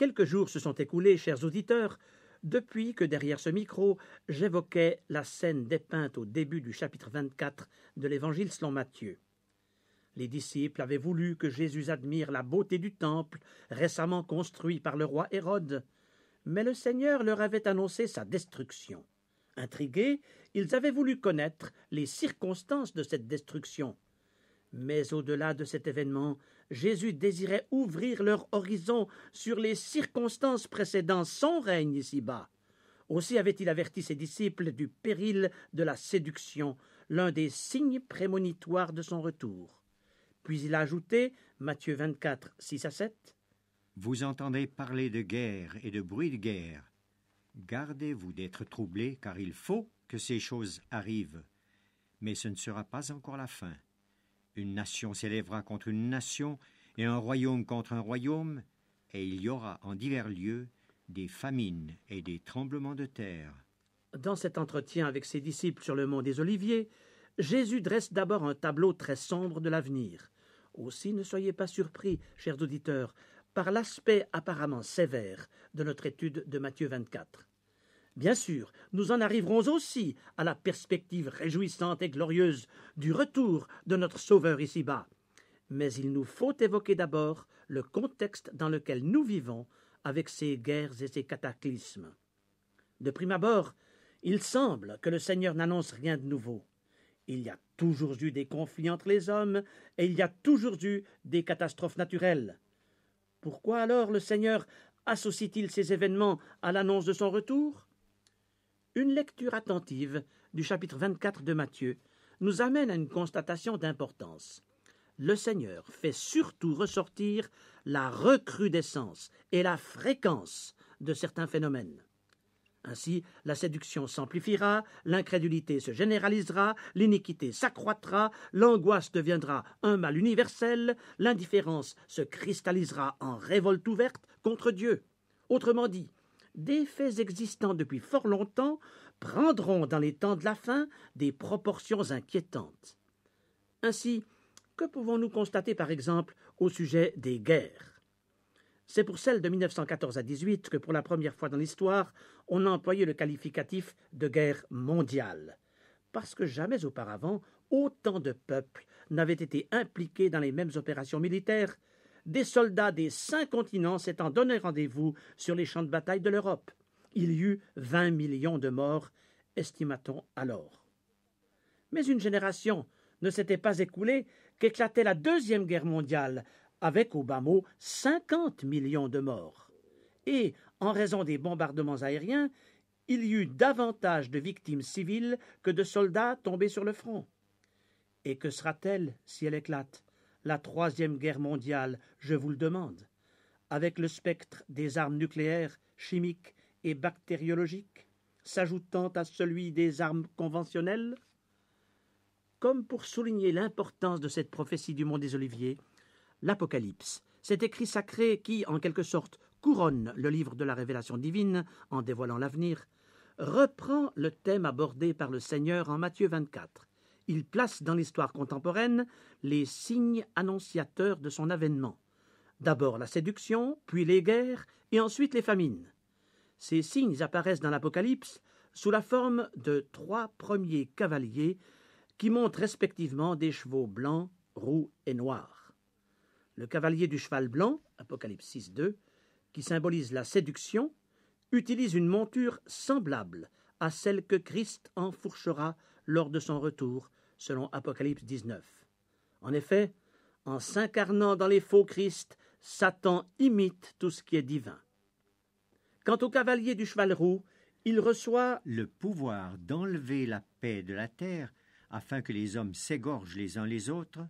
Quelques jours se sont écoulés, chers auditeurs, depuis que derrière ce micro, j'évoquais la scène dépeinte au début du chapitre 24 de l'Évangile selon Matthieu. Les disciples avaient voulu que Jésus admire la beauté du temple récemment construit par le roi Hérode, mais le Seigneur leur avait annoncé sa destruction. Intrigués, ils avaient voulu connaître les circonstances de cette destruction. Mais au-delà de cet événement, Jésus désirait ouvrir leur horizon sur les circonstances précédant son règne ici-bas. Aussi avait-il averti ses disciples du péril de la séduction, l'un des signes prémonitoires de son retour. Puis il a ajouté, Matthieu 24, 6 à 7, « Vous entendez parler de guerre et de bruit de guerre. Gardez-vous d'être troublés, car il faut que ces choses arrivent. Mais ce ne sera pas encore la fin. Une nation s'élèvera contre une nation, et un royaume contre un royaume, et il y aura en divers lieux des famines et des tremblements de terre. » Dans cet entretien avec ses disciples sur le mont des Oliviers, Jésus dresse d'abord un tableau très sombre de l'avenir. Aussi ne soyez pas surpris, chers auditeurs, par l'aspect apparemment sévère de notre étude de Matthieu 24. Bien sûr, nous en arriverons aussi à la perspective réjouissante et glorieuse du retour de notre Sauveur ici-bas. Mais il nous faut évoquer d'abord le contexte dans lequel nous vivons avec ces guerres et ces cataclysmes. De prime abord, il semble que le Seigneur n'annonce rien de nouveau. Il y a toujours eu des conflits entre les hommes et il y a toujours eu des catastrophes naturelles. Pourquoi alors le Seigneur associe-t-il ces événements à l'annonce de son retour ? Une lecture attentive du chapitre 24 de Matthieu nous amène à une constatation d'importance. Le Seigneur fait surtout ressortir la recrudescence et la fréquence de certains phénomènes. Ainsi, la séduction s'amplifiera, l'incrédulité se généralisera, l'iniquité s'accroîtra, l'angoisse deviendra un mal universel, l'indifférence se cristallisera en révolte ouverte contre Dieu. Autrement dit, des faits existants depuis fort longtemps prendront dans les temps de la fin des proportions inquiétantes. Ainsi, que pouvons-nous constater par exemple au sujet des guerres ? C'est pour celle de 1914 à 18 que pour la première fois dans l'histoire, on a employé le qualificatif de guerre mondiale, parce que jamais auparavant, autant de peuples n'avaient été impliqués dans les mêmes opérations militaires, des soldats des 5 continents s'étant donné rendez-vous sur les champs de bataille de l'Europe. Il y eut 20 millions de morts, estima-t-on alors. Mais une génération ne s'était pas écoulée qu'éclatait la Deuxième Guerre mondiale, avec au bas mot 50 millions de morts. Et, en raison des bombardements aériens, il y eut davantage de victimes civiles que de soldats tombés sur le front. Et que sera-t-elle si elle éclate, la Troisième Guerre mondiale, je vous le demande, avec le spectre des armes nucléaires, chimiques et bactériologiques, s'ajoutant à celui des armes conventionnelles ? Comme pour souligner l'importance de cette prophétie du mont des Oliviers, l'Apocalypse, cet écrit sacré qui, en quelque sorte, couronne le livre de la révélation divine en dévoilant l'avenir, reprend le thème abordé par le Seigneur en Matthieu 24. Il place dans l'histoire contemporaine les signes annonciateurs de son avènement. D'abord la séduction, puis les guerres, et ensuite les famines. Ces signes apparaissent dans l'Apocalypse sous la forme de 3 premiers cavaliers qui montent respectivement des chevaux blancs, roux et noirs. Le cavalier du cheval blanc, Apocalypse 6, 2, qui symbolise la séduction, utilise une monture semblable à celle que Christ enfourchera lors de son retour, selon Apocalypse 19. En effet, en s'incarnant dans les faux Christ, Satan imite tout ce qui est divin. Quant au cavalier du cheval roux, il reçoit le pouvoir d'enlever la paix de la terre afin que les hommes s'égorgent les uns les autres,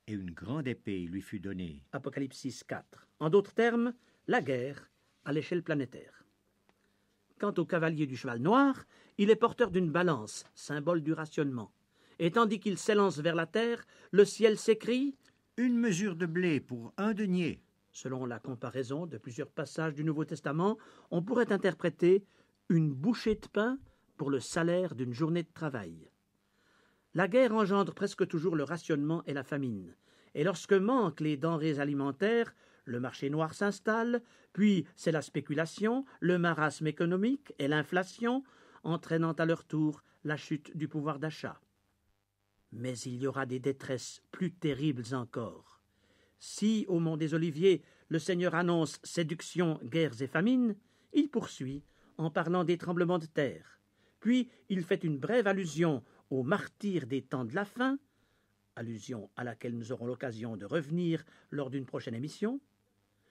et une grande épée lui fut donnée. Apocalypse 6, 4. En d'autres termes, la guerre à l'échelle planétaire. Quant au cavalier du cheval noir, il est porteur d'une balance, symbole du rationnement. Et tandis qu'il s'élance vers la terre, le ciel s'écrie « Une mesure de blé pour 1 denier ». Selon la comparaison de plusieurs passages du Nouveau Testament, on pourrait interpréter « une bouchée de pain pour le salaire d'une journée de travail ». La guerre engendre presque toujours le rationnement et la famine. Et lorsque manquent les denrées alimentaires, Le marché noir s'installe, puis c'est la spéculation, le marasme économique et l'inflation, entraînant à leur tour la chute du pouvoir d'achat. Mais il y aura des détresses plus terribles encore. Si, au mont des Oliviers, le Seigneur annonce séduction, guerres et famines, il poursuit en parlant des tremblements de terre. Puis il fait une brève allusion aux martyrs des temps de la fin, allusion à laquelle nous aurons l'occasion de revenir lors d'une prochaine émission.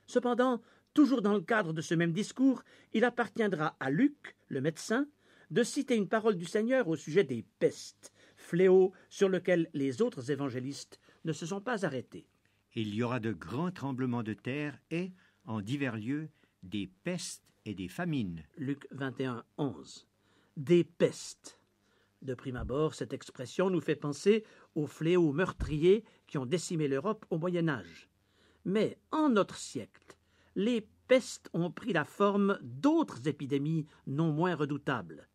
Cependant, toujours dans le cadre de ce même discours, il appartiendra à Luc, le médecin, de citer une parole du Seigneur au sujet des pestes, fléau sur lequel les autres évangélistes ne se sont pas arrêtés. Il y aura de grands tremblements de terre et, en divers lieux, des pestes et des famines. Luc 21, 11. Des pestes. De prime abord, cette expression nous fait penser aux fléaux meurtriers qui ont décimé l'Europe au Moyen Âge. Mais en notre siècle, les pestes ont pris la forme d'autres épidémies non moins redoutables.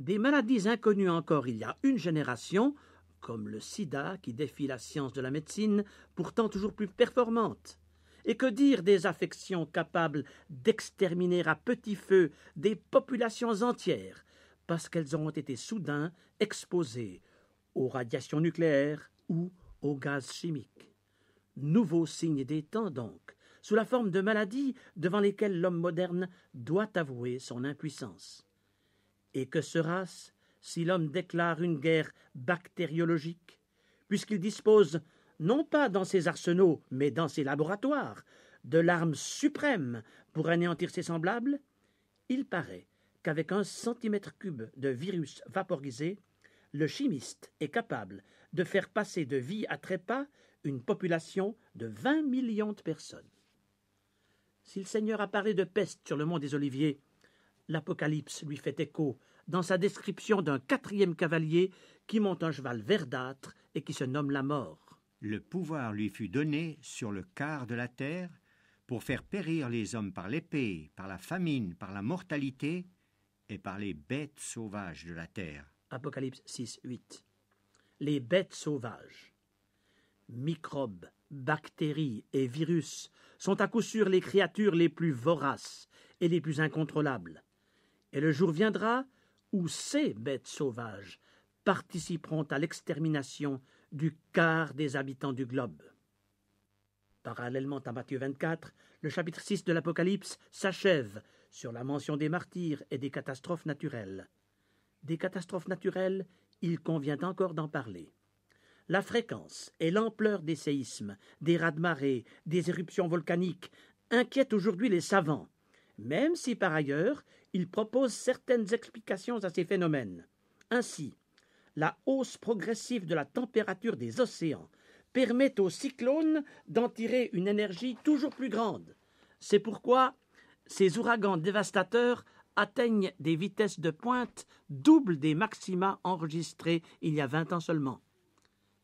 Des maladies inconnues encore il y a une génération, comme le sida qui défie la science de la médecine, pourtant toujours plus performante. Et que dire des affections capables d'exterminer à petit feu des populations entières, parce qu'elles auront été soudain exposées aux radiations nucléaires ou aux gaz chimiques. Nouveau signe des temps donc, sous la forme de maladies devant lesquelles l'homme moderne doit avouer son impuissance. Et que sera-ce si l'homme déclare une guerre bactériologique, puisqu'il dispose, non pas dans ses arsenaux, mais dans ses laboratoires, de l'arme suprême pour anéantir ses semblables? Il paraît qu'avec 1 cm3 de virus vaporisé, le chimiste est capable de faire passer de vie à trépas une population de 20 millions de personnes. Si le Seigneur a parlé de peste sur le mont des Oliviers, l'Apocalypse lui fait écho dans sa description d'un 4e cavalier qui monte un cheval verdâtre et qui se nomme la mort. Le pouvoir lui fut donné sur le quart de la terre pour faire périr les hommes par l'épée, par la famine, par la mortalité et par les bêtes sauvages de la terre. Apocalypse 6, 8. Les bêtes sauvages. Microbes, bactéries et virus sont à coup sûr les créatures les plus voraces et les plus incontrôlables. Et le jour viendra où ces bêtes sauvages participeront à l'extermination du quart des habitants du globe. Parallèlement à Matthieu 24, le chapitre 6 de l'Apocalypse s'achève sur la mention des martyrs et des catastrophes naturelles. Des catastrophes naturelles, il convient encore d'en parler. La fréquence et l'ampleur des séismes, des raz-de-marée, des éruptions volcaniques inquiètent aujourd'hui les savants, même si par ailleurs ils proposent certaines explications à ces phénomènes. Ainsi, la hausse progressive de la température des océans permet aux cyclones d'en tirer une énergie toujours plus grande. C'est pourquoi ces ouragans dévastateurs atteignent des vitesses de pointe double des maxima enregistrés il y a 20 ans seulement.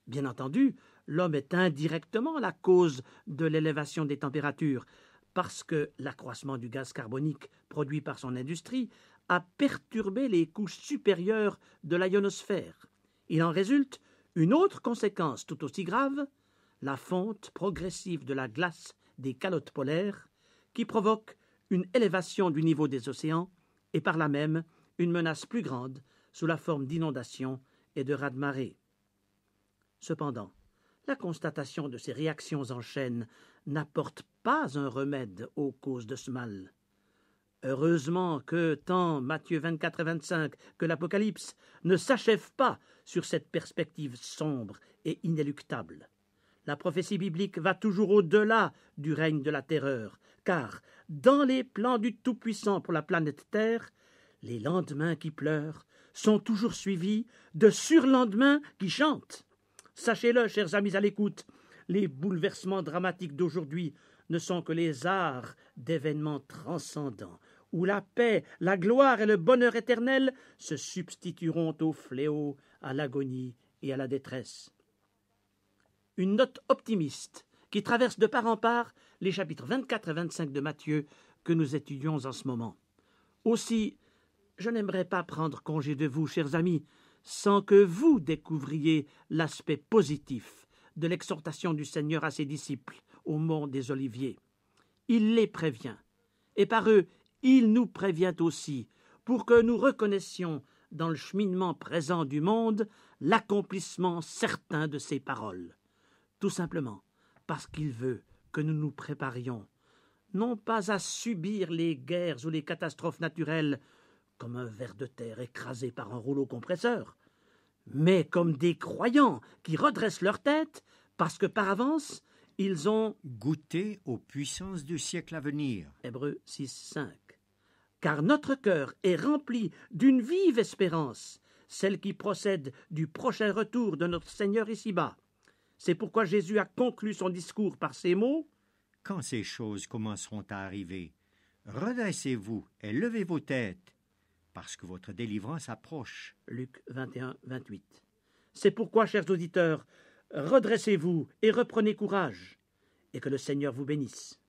Bien entendu, l'homme est indirectement la cause de l'élévation des températures, parce que l'accroissement du gaz carbonique produit par son industrie a perturbé les couches supérieures de la ionosphère. Il en résulte une autre conséquence tout aussi grave, la fonte progressive de la glace des calottes polaires, qui provoque une élévation du niveau des océans et par là même une menace plus grande sous la forme d'inondations et de raz-de-marée. Cependant, la constatation de ces réactions en chaîne n'apporte pas un remède aux causes de ce mal. Heureusement que tant Matthieu 24 et 25 que l'Apocalypse ne s'achèvent pas sur cette perspective sombre et inéluctable. La prophétie biblique va toujours au-delà du règne de la terreur, car dans les plans du Tout-Puissant pour la planète Terre, les lendemains qui pleurent sont toujours suivis de surlendemains qui chantent. Sachez-le, chers amis à l'écoute, les bouleversements dramatiques d'aujourd'hui ne sont que les arts d'événements transcendants, où la paix, la gloire et le bonheur éternel se substitueront au fléau, à l'agonie et à la détresse. Une note optimiste qui traverse de part en part les chapitres 24 et 25 de Matthieu que nous étudions en ce moment. Aussi, je n'aimerais pas prendre congé de vous, chers amis, sans que vous découvriez l'aspect positif de l'exhortation du Seigneur à ses disciples au mont des Oliviers. il les prévient. Et par eux, il nous prévient aussi, pour que nous reconnaissions dans le cheminement présent du monde l'accomplissement certain de ses paroles. Tout simplement parce qu'il veut que nous nous préparions, non pas à subir les guerres ou les catastrophes naturelles comme un ver de terre écrasé par un rouleau compresseur, mais comme des croyants qui redressent leur tête parce que par avance, ils ont goûté aux puissances du siècle à venir. Hébreux 6.5. Car notre cœur est rempli d'une vive espérance, celle qui procède du prochain retour de notre Seigneur ici-bas. C'est pourquoi Jésus a conclu son discours par ces mots: Quand ces choses commenceront à arriver, redressez-vous et levez vos têtes, parce que votre délivrance approche. Luc 21-28. C'est pourquoi, chers auditeurs, redressez-vous et reprenez courage, et que le Seigneur vous bénisse.